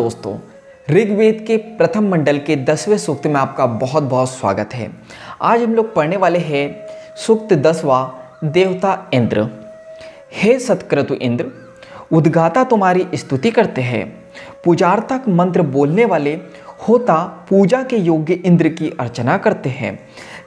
दोस्तों, ऋग्वेद के प्रथम मंडल के 10वें सूक्त में आपका बहुत बहुत स्वागत है। आज हम लोग पढ़ने वाले हैं सूक्त 10वां, देवता इंद्र। हे सत्क्रतु इंद्र, उद्गाता तुम्हारी स्तुति करते हैं। पूजार्थक मंत्र बोलने वाले होता पूजा के योग्य इंद्र की अर्चना करते हैं।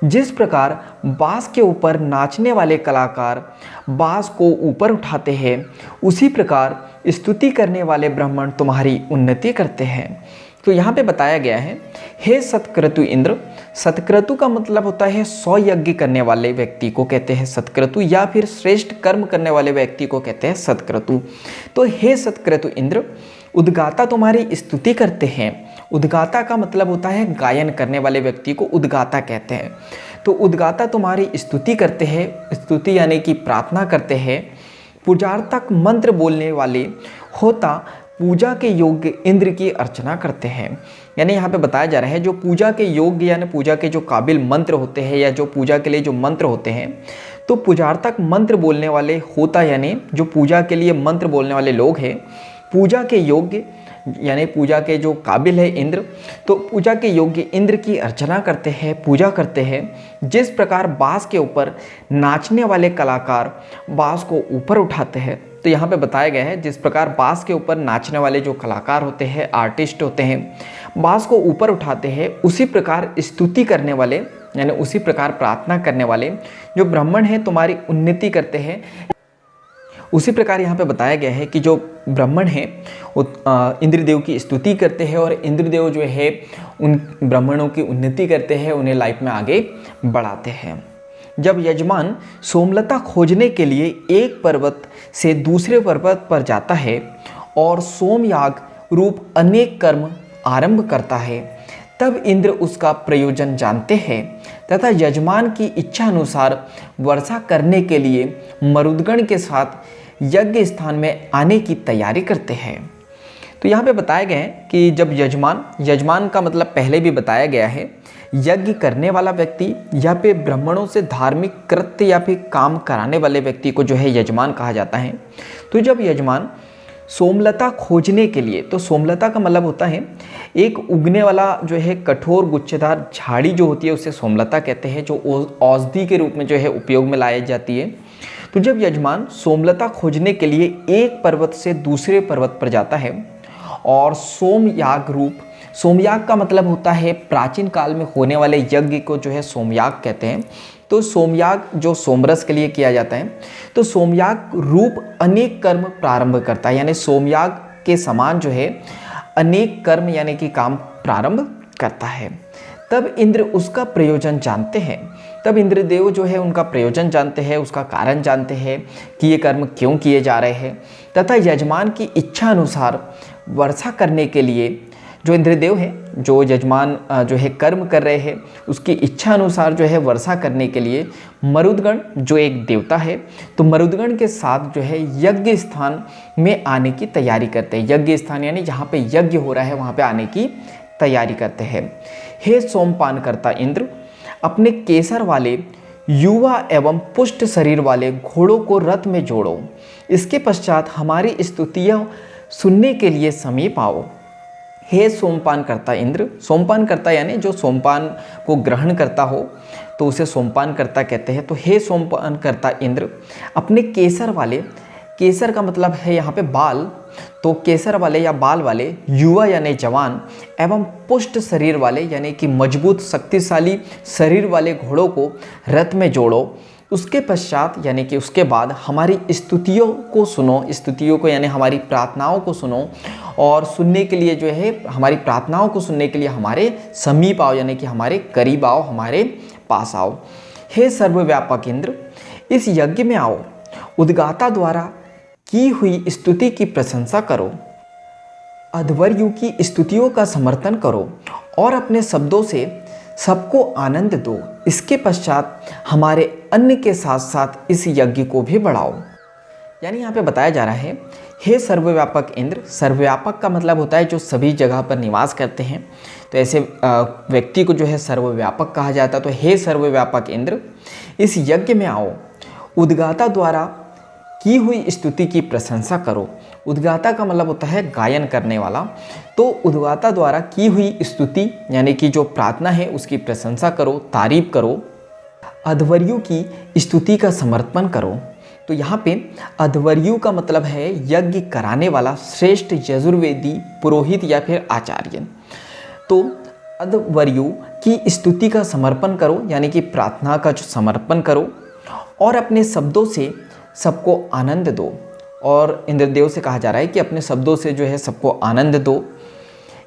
जिस प्रकार बांस के ऊपर नाचने वाले कलाकार बांस को ऊपर उठाते हैं, उसी प्रकार स्तुति करने वाले ब्राह्मण तुम्हारी उन्नति करते हैं। तो यहाँ पे बताया गया है, हे सत्क्रतु इंद्र। सत्क्रतु का मतलब होता है 100 यज्ञ करने वाले व्यक्ति को कहते हैं सत्क्रतु, या फिर श्रेष्ठ कर्म करने वाले व्यक्ति को कहते हैं सत्क्रतु। तो हे सत्क्रतु इंद्र, उद्गाता तुम्हारी स्तुति करते हैं। उद्गाता का मतलब होता है गायन करने वाले व्यक्ति को उद्गाता कहते हैं। तो उद्गाता तुम्हारी स्तुति करते हैं, स्तुति यानी कि प्रार्थना करते हैं। पूजार्थक मंत्र बोलने वाले होता पूजा के योग्य इंद्र की अर्चना करते हैं। यानी यहाँ पे बताया जा रहा है, जो पूजा के योग्य यानी पूजा के जो काबिल मंत्र होते हैं, या जो पूजा के लिए जो मंत्र होते हैं, तो पूजार्थक मंत्र बोलने वाले होता यानी जो पूजा के लिए मंत्र बोलने वाले लोग हैं, पूजा के योग्य यानी पूजा के जो काबिल है इंद्र, तो पूजा के योग्य इंद्र की अर्चना करते हैं, पूजा करते हैं। जिस प्रकार बांस के ऊपर नाचने वाले कलाकार बांस को ऊपर उठाते हैं, तो यहाँ पे बताया गया है जिस प्रकार बांस के ऊपर नाचने वाले जो कलाकार होते हैं, आर्टिस्ट होते हैं, बांस को ऊपर उठाते हैं, उसी प्रकार स्तुति करने वाले यानी उसी प्रकार प्रार्थना करने वाले जो ब्राह्मण हैं तुम्हारी उन्नति करते हैं। उसी प्रकार यहाँ पे बताया गया है कि जो ब्राह्मण हैं वो इंद्रदेव की स्तुति करते हैं, और इंद्रदेव जो है उन ब्राह्मणों की उन्नति करते हैं, उन्हें लाइफ में आगे बढ़ाते हैं। जब यजमान सोमलता खोजने के लिए एक पर्वत से दूसरे पर्वत पर जाता है और सोमयाग रूप अनेक कर्म आरंभ करता है, तब इंद्र उसका प्रयोजन जानते हैं तथा यजमान की इच्छा अनुसार वर्षा करने के लिए मरुदगण के साथ यज्ञ स्थान में आने की तैयारी करते हैं। तो यहाँ पे बताया गया है कि जब यजमान का मतलब पहले भी बताया गया है, यज्ञ करने वाला व्यक्ति या फिर ब्राह्मणों से धार्मिक कृत्य या फिर काम कराने वाले व्यक्ति को जो है यजमान कहा जाता है। तो जब यजमान सोमलता खोजने के लिए, तो सोमलता का मतलब होता है एक उगने वाला जो है कठोर गुच्छेदार झाड़ी जो होती है, उसे सोमलता कहते हैं, जो औषधि के रूप में जो है उपयोग में लाई जाती है। तो जब यजमान सोमलता खोजने के लिए एक पर्वत से दूसरे पर्वत पर जाता है और सोमयाग का मतलब होता है प्राचीन काल में होने वाले यज्ञ को जो है सोमयाग कहते हैं। तो सोमयाग जो सोमरस के लिए किया जाता है, तो सोमयाग रूप अनेक कर्म प्रारंभ करता है, यानी सोमयाग के समान जो है अनेक कर्म यानी कि काम प्रारंभ करता है। तब इंद्र उसका प्रयोजन जानते हैं, तब इंद्रदेव जो है उनका प्रयोजन जानते हैं, उसका कारण जानते हैं कि ये कर्म क्यों किए जा रहे हैं, तथा यजमान की इच्छा अनुसार वर्षा करने के लिए जो इंद्रदेव है, जो यजमान जो है कर्म कर रहे हैं, उसकी इच्छा अनुसार जो है वर्षा करने के लिए मरुदगण जो एक देवता है, तो मरुदगण के साथ जो है यज्ञ स्थान में आने की तैयारी करते हैं। यज्ञ स्थान यानी जहाँ पे यज्ञ हो रहा है वहाँ पे आने की तैयारी करते हैं। हे सोमपान करता इंद्र, अपने केसर वाले युवा एवं पुष्ट शरीर वाले घोड़ों को रथ में जोड़ो। इसके पश्चात हमारी स्तुतियाँ सुनने के लिए समीप आओ। हे सोमपान करता इंद्र, सोमपान करता यानी जो सोमपान को ग्रहण करता हो तो उसे सोमपान करता कहते हैं। तो हे सोमपान करता इंद्र, अपने केसर वाले, केसर का मतलब है यहाँ पे बाल, तो केसर वाले या बाल वाले युवा यानी जवान एवं पुष्ट शरीर वाले यानी कि मजबूत शक्तिशाली शरीर वाले घोड़ों को रथ में जोड़ो। उसके पश्चात यानी कि उसके बाद हमारी स्तुतियों को सुनो, स्तुतियों को यानी हमारी प्रार्थनाओं को सुनो, और सुनने के लिए जो है हमारी प्रार्थनाओं को सुनने के लिए हमारे समीप आओ, यानी कि हमारे करीब आओ, हमारे पास आओ। हे सर्वव्यापक इंद्र, इस यज्ञ में आओ, उद्गाता द्वारा की हुई स्तुति की प्रशंसा करो, अध्वर्यु की स्तुतियों का समर्थन करो और अपने शब्दों से सबको आनंद दो। इसके पश्चात हमारे अन्न के साथ साथ इस यज्ञ को भी बढ़ाओ। यानी यहाँ पे बताया जा रहा है, हे सर्वव्यापक इंद्र। सर्वव्यापक का मतलब होता है जो सभी जगह पर निवास करते हैं, तो ऐसे व्यक्ति को जो है सर्वव्यापक कहा जाता है। तो हे सर्वव्यापक इंद्र, इस यज्ञ में आओ, उद्गाता द्वारा की हुई स्तुति की प्रशंसा करो। उद्गाता का मतलब होता है गायन करने वाला। तो उद्गाता द्वारा की हुई स्तुति यानी कि जो प्रार्थना है उसकी प्रशंसा करो, तारीफ करो। अध्वर्यु की स्तुति का समर्पण करो। तो यहाँ पे अध्वर्यु का मतलब है यज्ञ कराने वाला श्रेष्ठ यजुर्वेदी पुरोहित या फिर आचार्य। तो अध्वर्यु की स्तुति का समर्पण करो यानी कि प्रार्थना का जो समर्पण करो और अपने शब्दों से सबको आनंद दो। और इंद्रदेव से कहा जा रहा है कि अपने शब्दों से जो है सबको आनंद दो।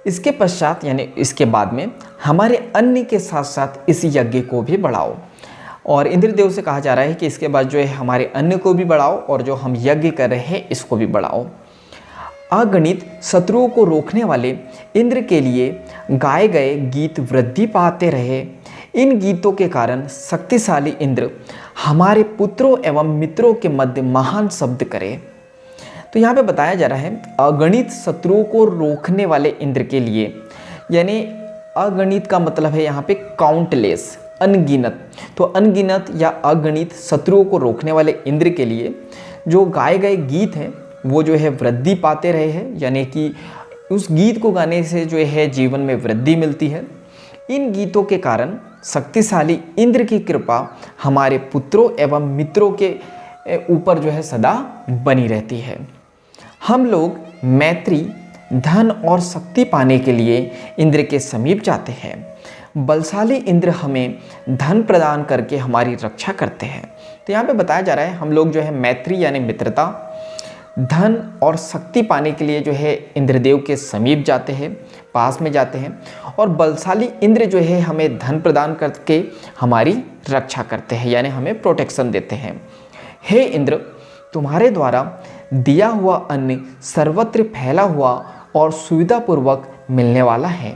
इसके पश्चात यानी इसके बाद में हमारे अन्न के साथ साथ इस यज्ञ को भी बढ़ाओ। और इंद्रदेव से कहा जा रहा है कि इसके बाद जो है हमारे अन्न को भी बढ़ाओ और जो हम यज्ञ कर रहे हैं इसको भी बढ़ाओ। अगणित शत्रुओं को रोकने वाले इंद्र के लिए गाए गए गीत वृद्धि पाते रहे। इन गीतों के कारण शक्तिशाली इंद्र हमारे पुत्रों एवं मित्रों के मध्य महान शब्द करे। तो यहाँ पे बताया जा रहा है अगणित शत्रुओं को रोकने वाले इंद्र के लिए, यानी अगणित का मतलब है यहाँ पे काउंटलेस, अनगिनत। तो अनगिनत या अगणित शत्रुओं को रोकने वाले इंद्र के लिए जो गाए गए गीत हैं वो जो है वृद्धि पाते रहे हैं, यानी कि उस गीत को गाने से जो है जीवन में वृद्धि मिलती है। इन गीतों के कारण शक्तिशाली इंद्र की कृपा हमारे पुत्रों एवं मित्रों के ऊपर जो है सदा बनी रहती है। हम लोग मैत्री, धन और शक्ति पाने के लिए इंद्र के समीप जाते हैं। बलशाली इंद्र हमें धन प्रदान करके हमारी रक्षा करते हैं। तो यहाँ पे बताया जा रहा है हम लोग जो है मैत्री यानी मित्रता, धन और शक्ति पाने के लिए जो है इंद्रदेव के समीप जाते हैं, पास में जाते हैं। और बलशाली इंद्र जो है हमें धन प्रदान करके हमारी रक्षा करते हैं, यानी हमें प्रोटेक्शन देते हैं। हे इंद्र, तुम्हारे द्वारा दिया हुआ अन्न सर्वत्र फैला हुआ और सुविधापूर्वक मिलने वाला है।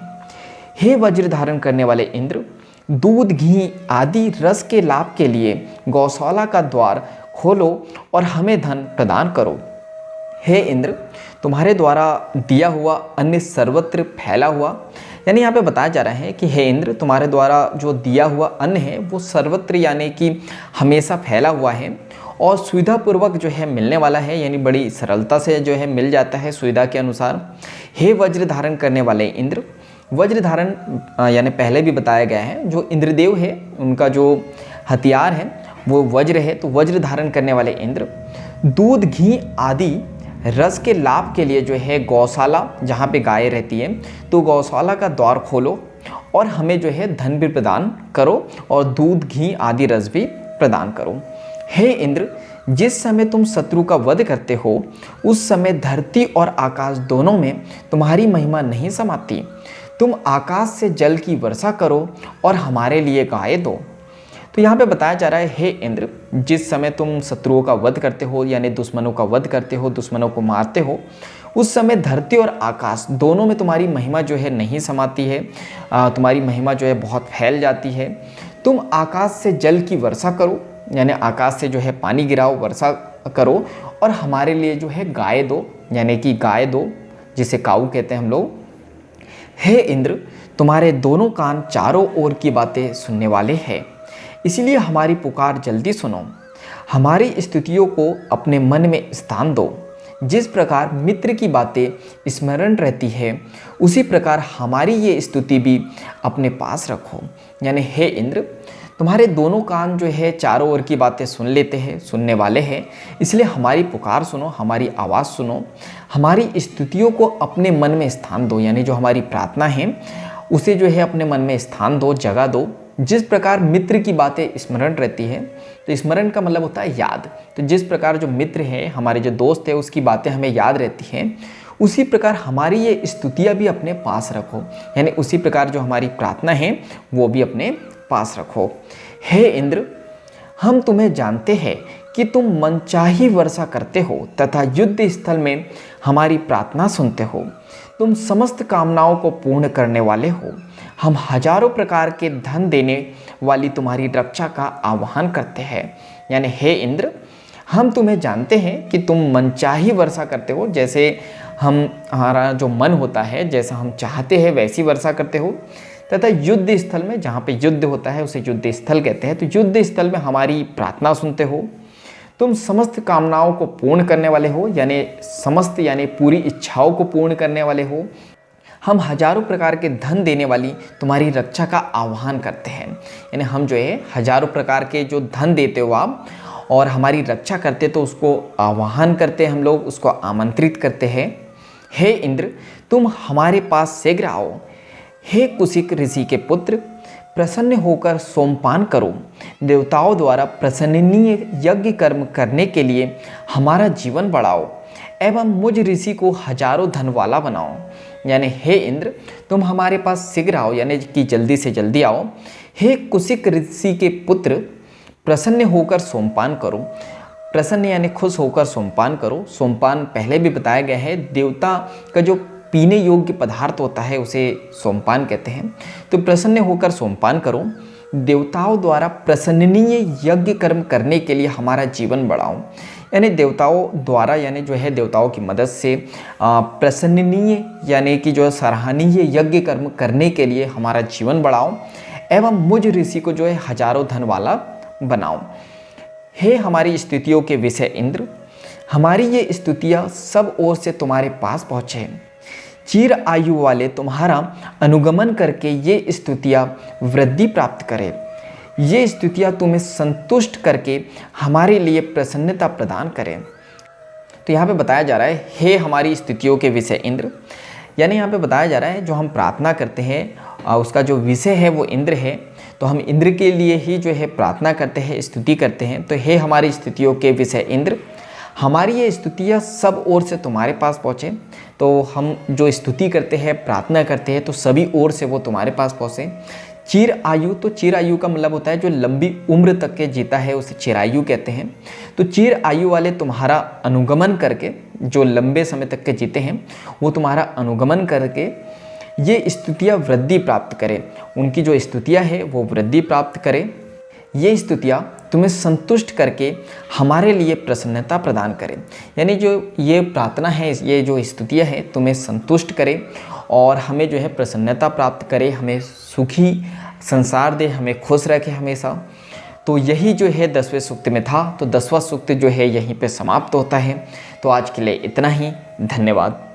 हे वज्र धारण करने वाले इंद्र, दूध, घी आदि रस के लाभ के लिए गौशाला का द्वार खोलो और हमें धन प्रदान करो। हे इंद्र, तुम्हारे द्वारा दिया हुआ अन्न सर्वत्र फैला हुआ, यानी यहाँ पे बताया जा रहा है कि हे इंद्र, तुम्हारे द्वारा जो दिया हुआ अन्न है वो सर्वत्र यानी कि हमेशा फैला हुआ है और सुविधापूर्वक जो है मिलने वाला है, यानी बड़ी सरलता से जो है मिल जाता है सुविधा के अनुसार। हे वज्र धारण करने वाले इंद्र, वज्र धारण यानी पहले भी बताया गया है जो इंद्रदेव है उनका जो हथियार है वो वज्र है। तो वज्र धारण करने वाले इंद्र दूध, घी आदि रस के लाभ के लिए जो है गौशाला जहाँ पे गायें रहती है तो गौशाला का द्वार खोलो और हमें जो है धन भी प्रदान करो और दूध, घी आदि रस भी प्रदान करो। हे इंद्र, जिस समय तुम शत्रु का वध करते हो उस समय धरती और आकाश दोनों में तुम्हारी महिमा नहीं समाती। तुम आकाश से जल की वर्षा करो और हमारे लिए गायें दो। तो यहाँ पे बताया जा रहा है हे इंद्र, जिस समय तुम शत्रुओं का वध करते हो यानी दुश्मनों का वध करते हो, दुश्मनों को मारते हो, उस समय धरती और आकाश दोनों में तुम्हारी महिमा जो है नहीं समाती है, तुम्हारी महिमा जो है बहुत फैल जाती है। तुम आकाश से जल की वर्षा करो, यानी आकाश से जो है पानी गिराओ, वर्षा करो और हमारे लिए जो है गाय दो, यानी कि गाय दो जिसे काऊ कहते हैं हम लोग। हे इंद्र, तुम्हारे दोनों कान चारों ओर की बातें सुनने वाले हैं, इसलिए हमारी पुकार जल्दी सुनो। हमारी स्तुतियों को अपने मन में स्थान दो। जिस प्रकार मित्र की बातें स्मरण रहती है उसी प्रकार हमारी ये स्तुति भी अपने पास रखो। यानी हे इंद्र, तुम्हारे दोनों कान जो है चारों ओर की बातें सुन लेते हैं, सुनने वाले हैं, इसलिए हमारी पुकार सुनो, हमारी आवाज़ सुनो, हमारी स्तुतियों को अपने मन में स्थान दो, यानी जो हमारी प्रार्थना है उसे जो है अपने मन में स्थान दो, जगह दो। जिस प्रकार मित्र की बातें स्मरण रहती है, तो स्मरण का मतलब होता है याद। तो जिस प्रकार जो मित्र है, हमारे जो दोस्त है, उसकी बातें हमें याद रहती हैं, उसी प्रकार हमारी ये स्तुतियाँ भी अपने पास रखो, यानी उसी प्रकार जो हमारी प्रार्थना है वो भी अपने पास रखो। हे इंद्र, हम तुम्हें जानते हैं कि तुम मनचाही वर्षा करते हो तथा युद्ध स्थल में हमारी प्रार्थना सुनते हो। तुम समस्त कामनाओं को पूर्ण करने वाले हो। हम हजारों प्रकार के धन देने वाली तुम्हारी रक्षा का आह्वान करते हैं। यानी हे इंद्र, हम तुम्हें जानते हैं कि तुम मनचाही वर्षा करते हो, जैसे हमारा जो मन होता है, जैसा हम चाहते हैं वैसी वर्षा करते हो, तथा युद्ध स्थल में, जहाँ पे युद्ध होता है उसे युद्ध स्थल कहते हैं, तो युद्ध स्थल में हमारी प्रार्थना सुनते हो। तुम समस्त कामनाओं को पूर्ण करने वाले हो, यानी पूरी इच्छाओं को पूर्ण करने वाले हो। हम हजारों प्रकार के धन देने वाली तुम्हारी रक्षा का आह्वान करते हैं, यानी हम जो है हजारों प्रकार के जो धन देते हो आप और हमारी रक्षा करते, तो उसको आह्वान करते हैं हम लोग, उसको आमंत्रित करते हैं। हे इंद्र, तुम हमारे पास शीघ्र आओ। हे कुशिक ऋषि के पुत्र, प्रसन्न होकर सोमपान करो। देवताओं द्वारा प्रशंसनीय यज्ञ कर्म करने के लिए हमारा जीवन बढ़ाओ एवं मुझ ऋषि को हजारों धन वाला बनाओ। यानी हे इंद्र, तुम हमारे पास शीघ्र आओ, यानी कि जल्दी से जल्दी आओ। हे कुशिक ऋषि के पुत्र, प्रसन्न होकर सोमपान करो। प्रसन्न यानी खुश होकर सोमपान करो। सोमपान पहले भी बताया गया है, देवता का जो पीने योग्य पदार्थ होता है उसे सोमपान कहते हैं। तो प्रसन्न होकर सोमपान करो। देवताओं द्वारा प्रशंसनीय यज्ञ कर्म करने के लिए हमारा जीवन बढ़ाओ, यानी देवताओं द्वारा यानी जो है देवताओं की मदद से प्रशंसनीय यानी कि जो सराहनीय यज्ञ कर्म करने के लिए हमारा जीवन बढ़ाओ एवं मुझ ऋषि को जो है हजारों धन वाला बनाओ। हे हमारी स्तुतियों के विषय इंद्र, हमारी ये स्तुतियाँ सब ओर से तुम्हारे पास पहुँचे। चिर आयु वाले तुम्हारा अनुगमन करके ये स्तुतियाँ वृद्धि प्राप्त करें। ये स्तुतियाँ तुम्हें संतुष्ट करके हमारे लिए प्रसन्नता प्रदान करें। तो यहाँ पे बताया जा रहा है, हे हमारी स्तुतियों के विषय इंद्र, यानी यहाँ पे बताया जा रहा है जो हम प्रार्थना करते हैं उसका जो विषय है वो इंद्र है। तो हम इंद्र के लिए ही जो है प्रार्थना करते हैं, स्तुति करते हैं। तो हे हमारी स्तुतियों के विषय इंद्र, हमारी ये स्तुतियाँ सब ओर से तुम्हारे पास पहुँचे। तो हम जो स्तुति करते हैं, प्रार्थना करते हैं, तो सभी ओर से वो तुम्हारे पास पहुँचे। चिर आयु, तो चिर आयु का मतलब होता है जो लंबी उम्र तक के जीता है उसे चिरायु कहते हैं। तो चिर आयु वाले तुम्हारा अनुगमन करके, जो लंबे समय तक के जीते हैं वो तुम्हारा अनुगमन करके ये स्तुतियाँ वृद्धि प्राप्त करें। उनकी जो स्तुतियाँ है वो वृद्धि प्राप्त करें। ये स्तुतियाँ तुम्हें संतुष्ट करके हमारे लिए प्रसन्नता प्रदान करें, यानी जो ये प्रार्थना है, ये जो स्तुतियाँ हैं तुम्हें संतुष्ट करें और हमें जो है प्रसन्नता प्राप्त करे, हमें सुखी संसार दे, हमें खुश रखे हमेशा। तो यही जो है 10वें सूक्त में था। तो 10वां सूक्त जो है यहीं पे समाप्त होता है। तो आज के लिए इतना ही। धन्यवाद।